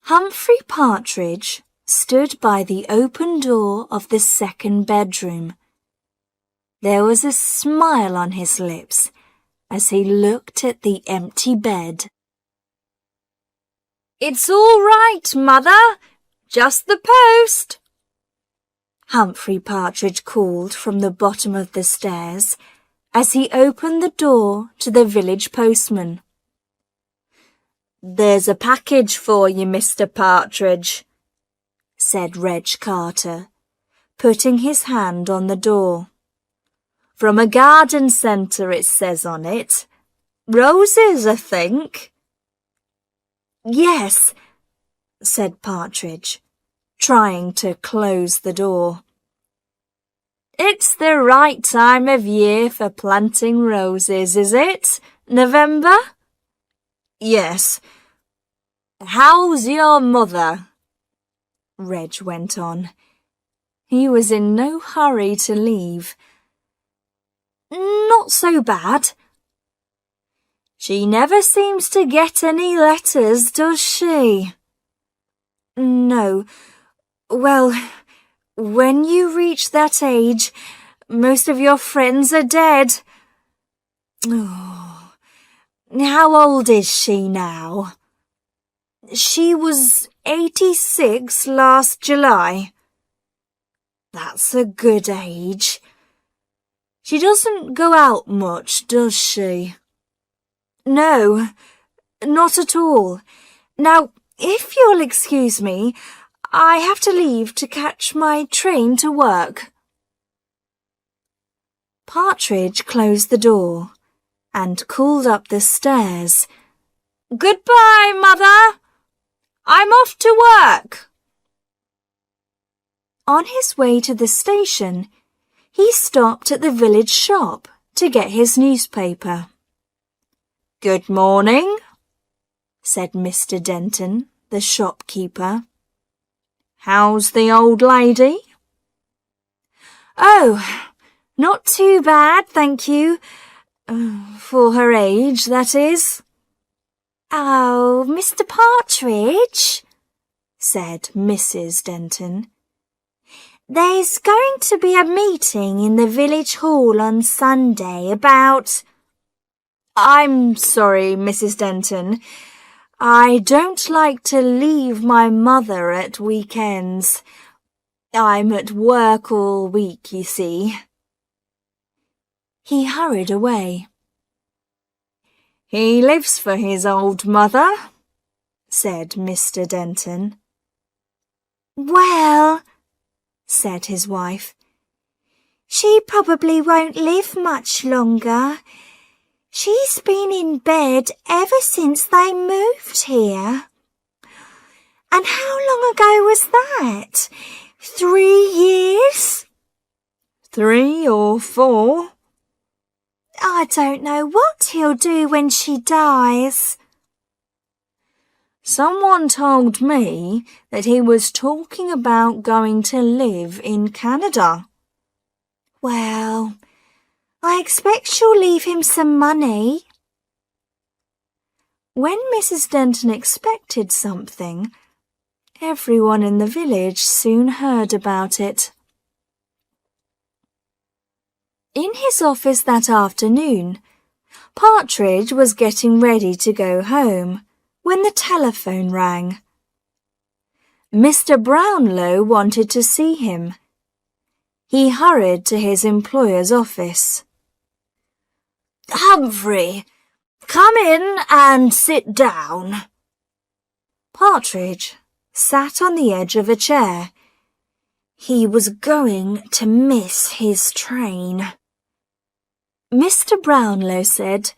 Humphrey Partridge stood by the open door of the second bedroom. There was a smile on his lips as he looked at the empty bed. "It's all right, Mother. Just the post," Humphrey Partridge called from the bottom of the stairs as he opened the door to the village postman. "There's a package for you, Mr. Partridge," said Reg Carter, putting his hand on the door. "From a garden centre, it says on it. Roses, I think." "Yes," said Partridge, trying to close the door. "It's the right time of year for planting roses, is it? November?" "Yes. How's your mother?" Reg went on. He was in no hurry to leave. "Not so bad." "She never seems to get any letters, does she?" "No. Well, when you reach that age, most of your friends are dead." "Oh, how old is she now?" "She was 86 last July." "That's a good age. She doesn't go out much, does she?" "No, not at all. Now, if you'll excuse me, I have to leave to catch my train to work." Partridge closed the door and called up the stairs. "Goodbye, Mother. I'm off to work." On his way to the station, he stopped at the village shop to get his newspaper. "Good morning," said Mr. Denton, the shopkeeper. "How's the old lady?" "Oh, not too bad, thank you. For her age, that is." "Oh, Mr. Partridge," said Mrs. Denton. "There's going to be a meeting in the village hall on Sunday about—" "I'm sorry, Mrs. Denton. I don't like to leave my mother at weekends. I'm at work all week, you see." He hurried away. "He lives for his old mother," said Mr. Denton. "Well," said his wife, "she probably won't live much longer. She's been in bed ever since they moved here." "And how long ago was that? 3 years?" "3 or 4. "I don't know what he'll do when she dies." "Someone told me that he was talking about going to live in Canada." "Well, I expect she'll leave him some money." When Mrs. Denton expected something, everyone in the village soon heard about it. In his office that afternoon, Partridge was getting ready to go home when the telephone rang. Mr. Brownlow wanted to see him. He hurried to his employer's office. "Humphrey, come in and sit down." Partridge sat on the edge of a chair. He was going to miss his train. Mr. Brownlow said,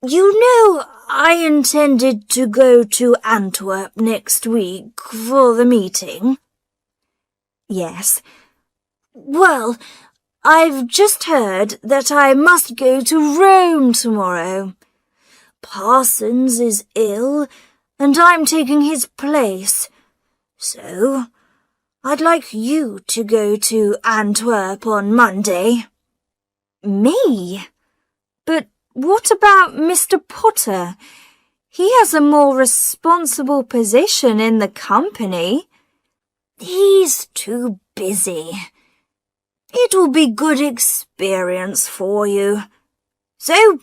"You know, I intended to go to Antwerp next week for the meeting." "Yes." "Well, I've just heard that I must go to Rome tomorrow. Parsons is ill, and I'm taking his place. So I'd like you to go to Antwerp on Monday." "Me? But what about Mr. Potter? He has a more responsible position in the company. He's too busy. It will be good experience for you. So,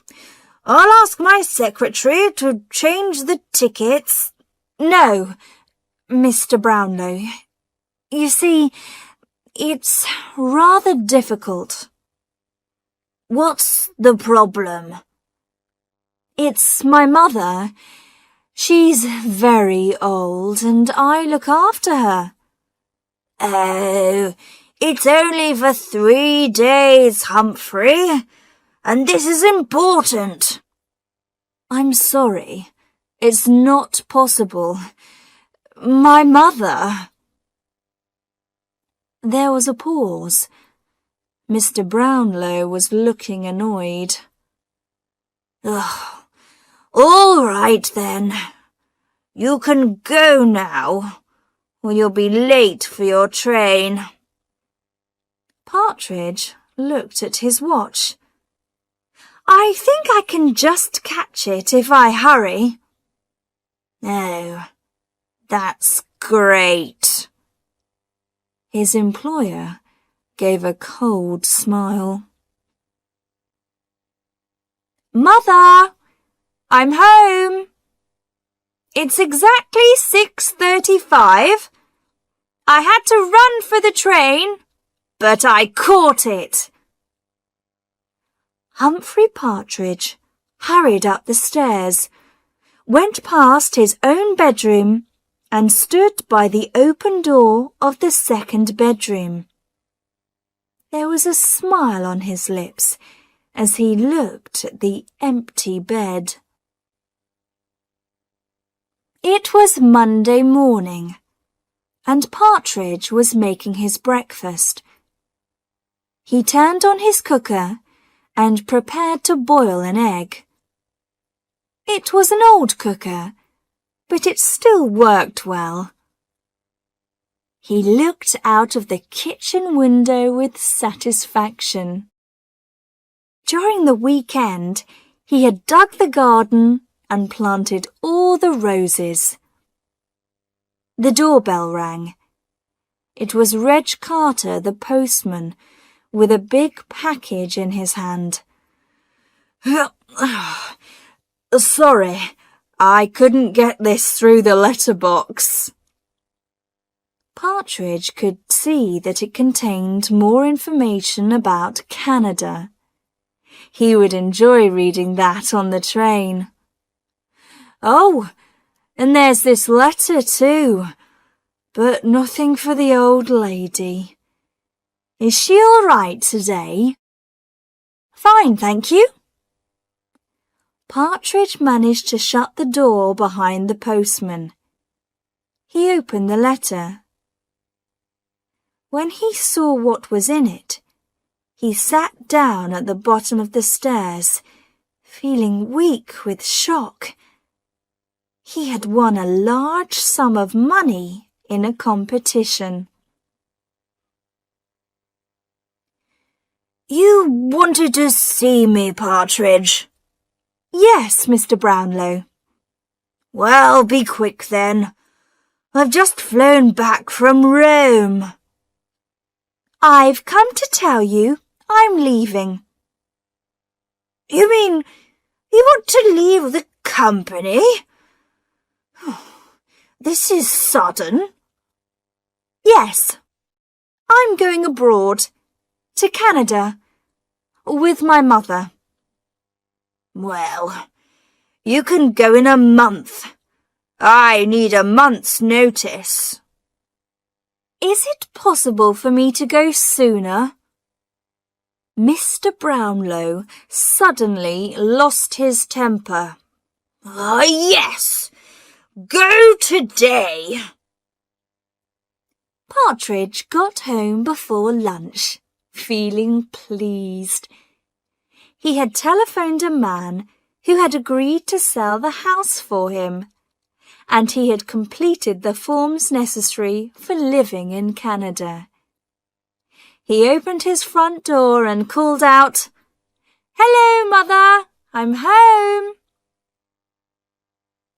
I'll ask my secretary to change the tickets. No, Mr. Brownlow. You see, it's rather difficult. What's the problem? It's my mother. She's very old and I look after her. Oh, it's only for 3 days, Humphrey, and this is important. I'm sorry, it's not possible. My mother. There was a pause. Mr. Brownlow was looking annoyed. Ugh. All right then. You can go now, or you'll be late for your train. Partridge looked at his watch. I think I can just catch it if I hurry. Oh, that's great. His employer gave a cold smile. Mother, I'm home. It's exactly 6:35. I had to run for the train, but I caught it. Humphrey Partridge hurried up the stairs, went past his own bedroom, and stood by the open door of the second bedroom. There was a smile on his lips as he looked at the empty bed. It was Monday morning, and Partridge was making his breakfast. He turned on his cooker and prepared to boil an egg. It was an old cooker, but it still worked well. He looked out of the kitchen window with satisfaction. During the weekend, he had dug the garden and planted all the roses. The doorbell rang. It was Reg Carter, the postman, with a big package in his hand. Sorry, I couldn't get this through the letterbox. Partridge could see that it contained more information about Canada. He would enjoy reading that on the train. Oh, and there's this letter too, but nothing for the old lady. Is she all right today? Fine, thank you. Partridge managed to shut the door behind the postman. He opened the letter. When he saw what was in it, he sat down at the bottom of the stairs, feeling weak with shock. He had won a large sum of money in a competition. You wanted to see me, Partridge? Yes, Mr. Brownlow. Well, be quick then. I've just flown back from Rome. I've come to tell you I'm leaving. You mean you want to leave the company? This is sudden. Yes, I'm going abroad, to Canada, with my mother. Well, you can go in a month. I need a month's notice. Is it possible for me to go sooner? Mr. Brownlow suddenly lost his temper. Yes! Go today! Partridge got home before lunch, feeling pleased. He had telephoned a man who had agreed to sell the house for him, and he had completed the forms necessary for living in Canada. He opened his front door and called out, "Hello, Mother, I'm home."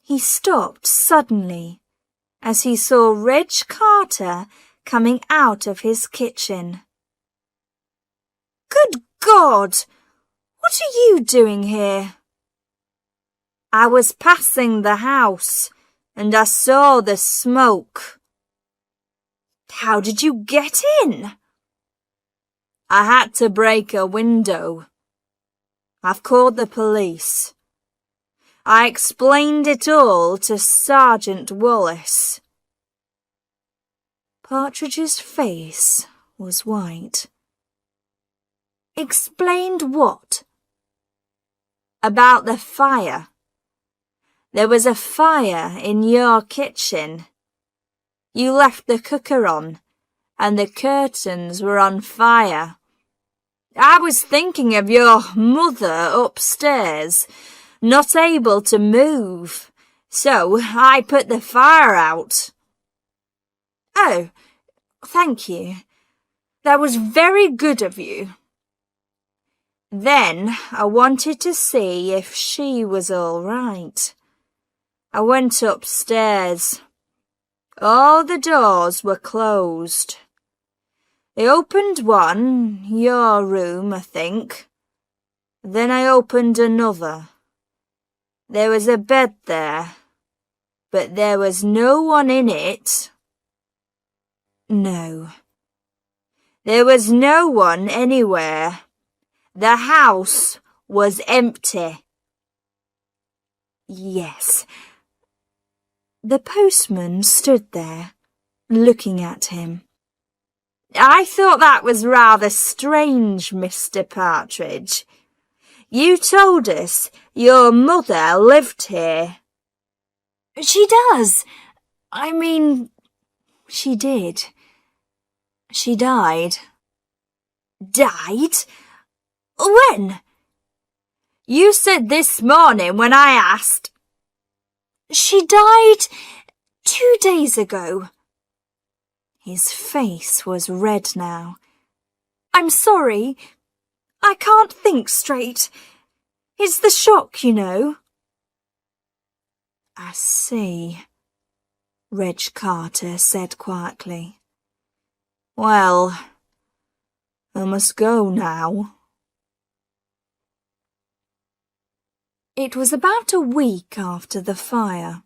He stopped suddenly as he saw Reg Carter coming out of his kitchen. "Good God! What are you doing here?" "I was passing the house and I saw the smoke." "How did you get in?" "I had to break a window. I've called the police." I explained it all to Sergeant Wallace. Partridge's face was white. "Explained what?" "About the fire. There was a fire in your kitchen. You left the cooker on, and the curtains were on fire. I was thinking of your mother upstairs, not able to move, so I put the fire out." "Oh, thank you. That was very good of you." "Then I wanted to see if she was all right. I went upstairs. All the doors were closed. I opened one, your room, I think. Then I opened another. There was a bed there, but there was no one in it." "No." "There was no one anywhere. The house was empty." "Yes." The postman stood there, looking at him. "I thought that was rather strange, Mr. Partridge. You told us your mother lived here." "She does. I mean, she did. She died." "Died? When?" "You said this morning when I asked." "She died 2 days ago." His face was red now. "I'm sorry. I can't think straight. It's the shock, you know." "I see," Reg Carter said quietly. "Well, I must go now." It was about a week after the fire.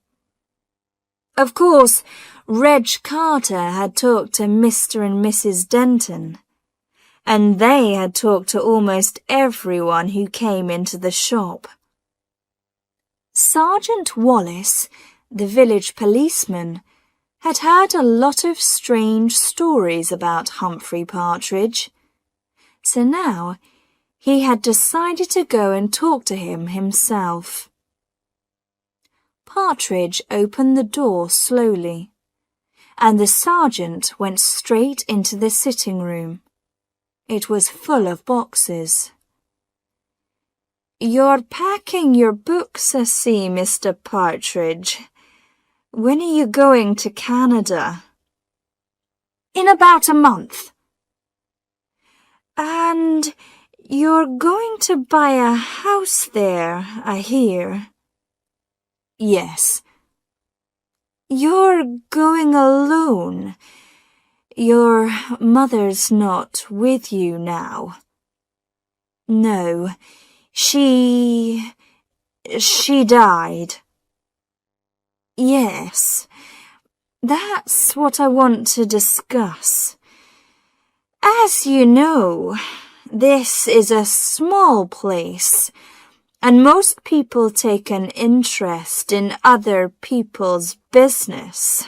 Of course, Reg Carter had talked to Mr. and Mrs. Denton, and they had talked to almost everyone who came into the shop. Sergeant Wallace, the village policeman, had heard a lot of strange stories about Humphrey Partridge, so now he had decided to go and talk to him himself. Partridge opened the door slowly, and the sergeant went straight into the sitting room. It was full of boxes. "You're packing your books, I see, Mr. Partridge. When are you going to Canada?" "In about a month." "And you're going to buy a house there, I hear." "Yes." "You're going alone. Your mother's not with you now." "No, she died." "Yes, that's what I want to discuss. As you know, this is a small place, and most people take an interest in other people's business.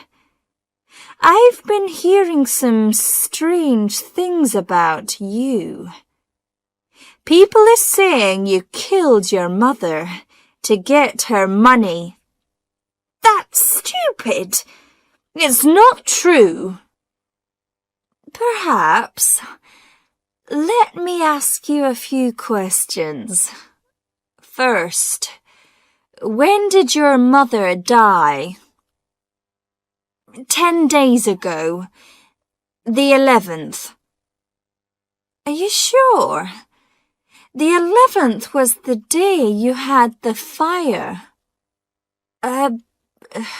I've been hearing some strange things about you. People are saying you killed your mother to get her money." "That's stupid. It's not true." "Perhaps. Let me ask you a few questions. First, when did your mother die?" 10 days ago. The 11th. "Are you sure? The 11th was the day you had the fire."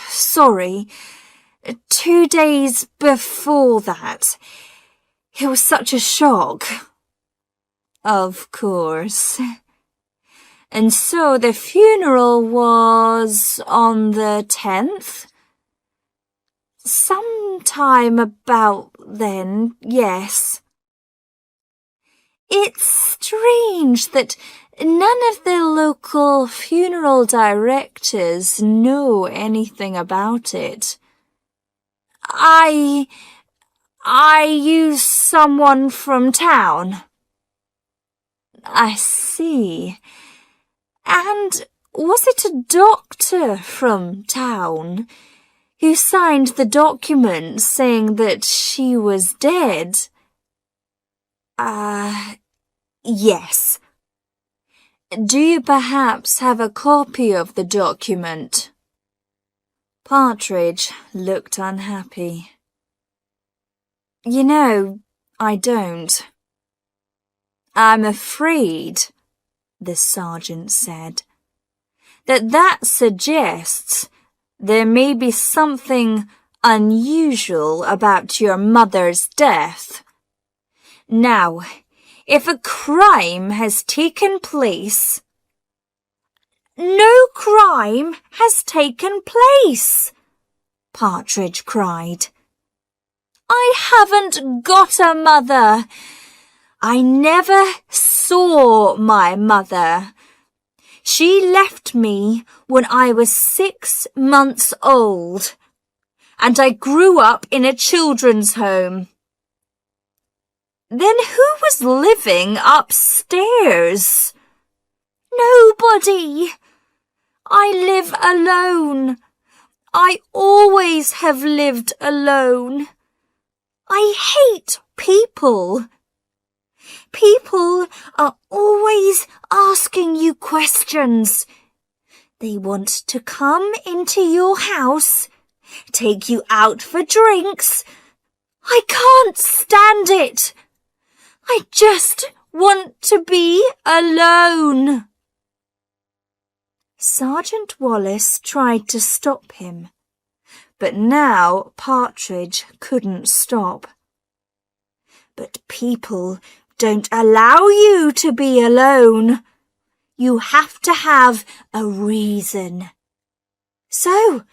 Sorry. 2 days before that. It was such a shock. Of course. And so the funeral was on the 10th? Sometime about then, yes. It's strange that none of the local funeral directors know anything about it. I used someone from town. I see. And was it a doctor from town who signed the document saying that she was dead? Yes. Do you perhaps have a copy of the document? Partridge looked unhappy. You know, I don't. I'm afraid, the sergeant said, that suggests there may be something unusual about your mother's death. Now, if a crime has taken place... No crime has taken place, Partridge cried. I haven't got a mother. I never saw my mother. She left me when I was 6 months old, and I grew up in a children's home. Then who was living upstairs? Nobody. I live alone. I always have lived alone. I hate people. People are always asking you questions. They want to come into your house, take you out for drinks. I can't stand it. I just want to be alone. Sergeant Wallace tried to stop him, but now Partridge couldn't stop. But people don't allow you to be alone. You have to have a reason. So,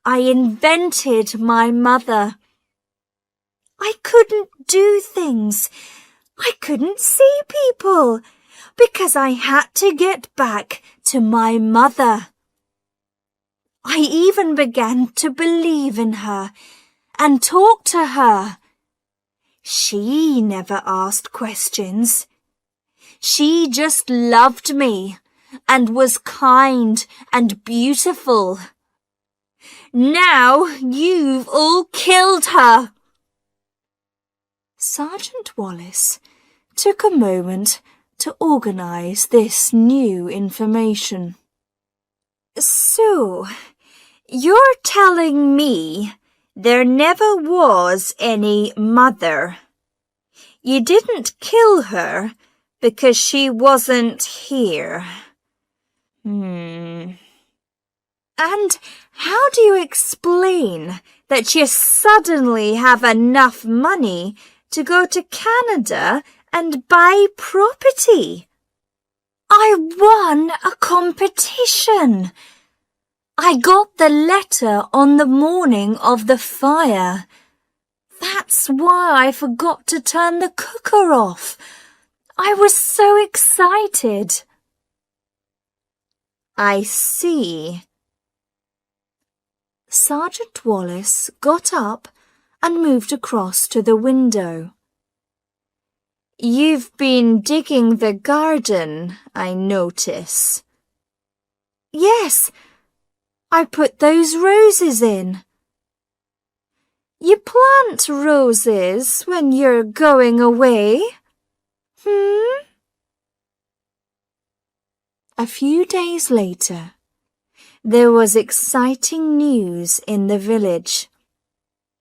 I invented my mother. I couldn't do things. I couldn't see people because I had to get back to my mother. I even began to believe in her and talk to her. She never asked questions. She just loved me and was kind and beautiful. Now you've all killed her. Sergeant Wallace took a moment to organize this new information. So, you're telling me there never was any mother. You didn't kill her because she wasn't here. And how do you explain that you suddenly have enough money to go to Canada and buy property? I won a competition. I got the letter on the morning of the fire. That's why I forgot to turn the cooker off. I was so excited. I see. Sergeant Wallace got up and moved across to the window. You've been digging the garden, I notice. Yes, I put those roses in. You plant roses when you're going away? A few days later, there was exciting news in the village.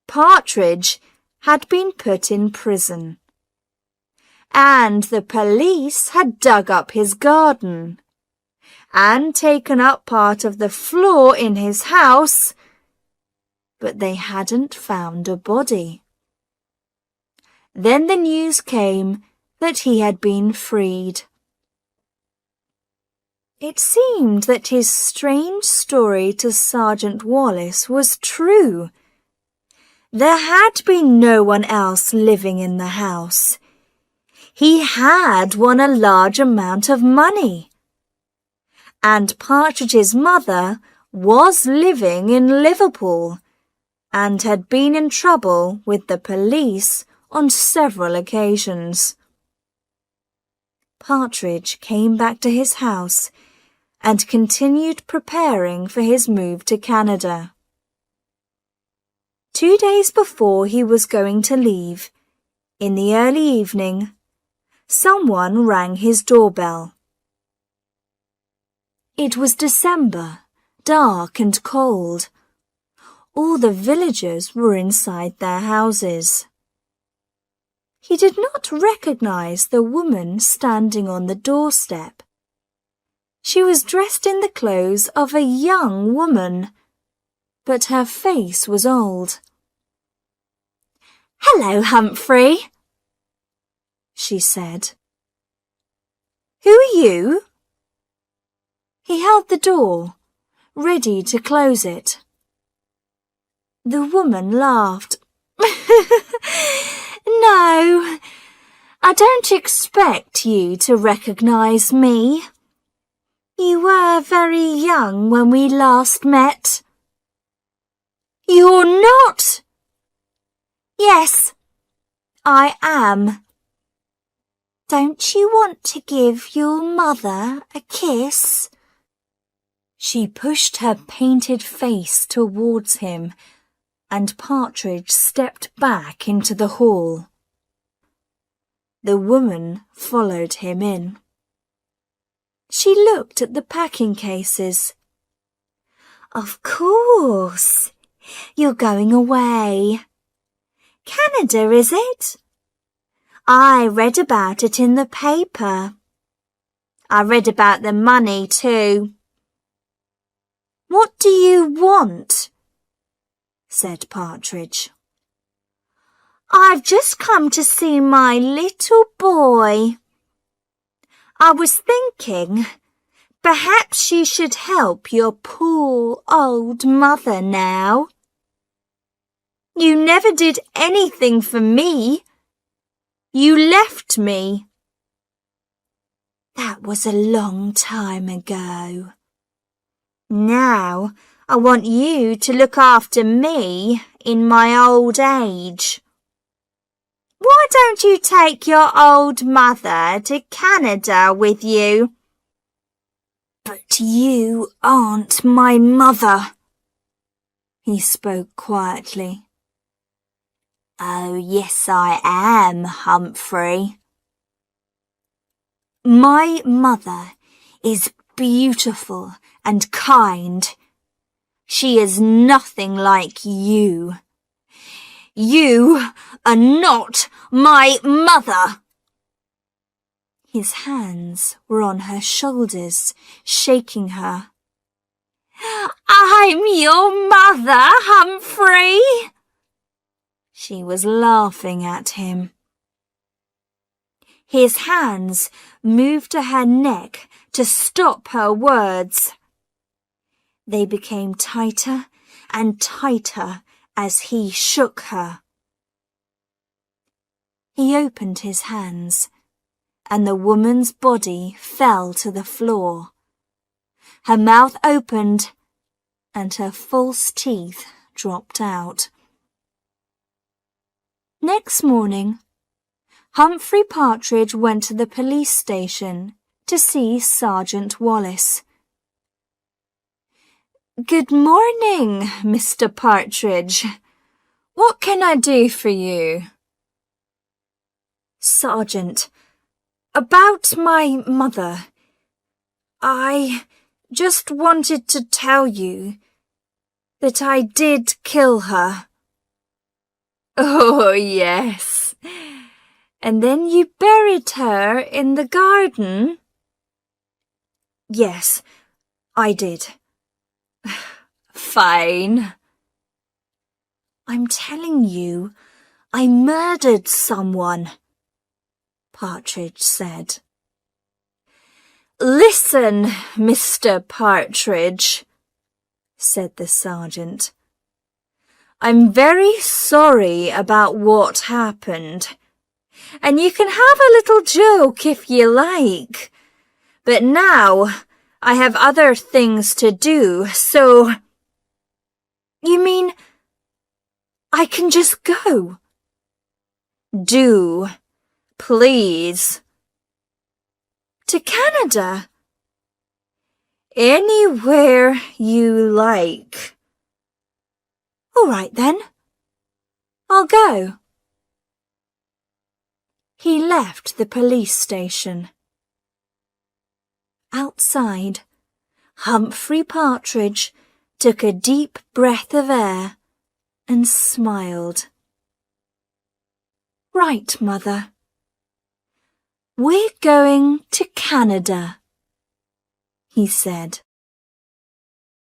Partridge had been put in prison, and the police had dug up his garden, and taken up part of the floor in his house, but they hadn't found a body. Then the news came that he had been freed. It seemed that his strange story to Sergeant Wallace was true. There had been no one else living in the house. He had won a large amount of money. And Partridge's mother was living in Liverpool and had been in trouble with the police on several occasions. Partridge came back to his house and continued preparing for his move to Canada. 2 days before he was going to leave, in the early evening, someone rang his doorbell. It was December, dark and cold. All the villagers were inside their houses. He did not recognize the woman standing on the doorstep. She was dressed in the clothes of a young woman, but her face was old. "Hello, Humphrey," she said. "Who are you?" He held the door, ready to close it. The woman laughed. "No, I don't expect you to recognize me. You were very young when we last met." "You're not?" "Yes, I am. Don't you want to give your mother a kiss?" She pushed her painted face towards him, and Partridge stepped back into the hall. The woman followed him in. She looked at the packing cases. "Of course, you're going away. Canada, is it? I read about it in the paper. I read about the money too." "What do you want?" said Partridge. "I've just come to see my little boy. I was thinking perhaps you should help your poor old mother now. You never did anything for me. You left me." "That was a long time ago. Now I want you to look after me in my old age. Why don't you take your old mother to Canada with you?" "But you aren't my mother," he spoke quietly. "Oh, yes, I am, Humphrey. My mother is beautiful and kind. She is nothing like you. You are not my mother." His hands were on her shoulders, shaking her. "I'm your mother, Humphrey." She was laughing at him. His hands moved to her neck to stop her words. They became tighter and tighter as he shook her. He opened his hands, and the woman's body fell to the floor. Her mouth opened, and her false teeth dropped out. Next morning, Humphrey Partridge went to the police station to see Sergeant Wallace. "Good morning, Mr. Partridge. What can I do for you?" "Sergeant, about my mother. I just wanted to tell you that I did kill her." "Oh, yes. And then you buried her in the garden?" "Yes, I did. Fine. I'm telling you, I murdered someone, Partridge said. Listen, Mr. Partridge, said the sergeant. I'm very sorry about what happened, and you can have a little joke if you like, but now I have other things to do, so... You mean I can just go? Do, please. To Canada? Anywhere you like. All right then. I'll go. He left the police station. Outside, Humphrey Partridge took a deep breath of air and smiled. Right, Mother. We're going to Canada, he said.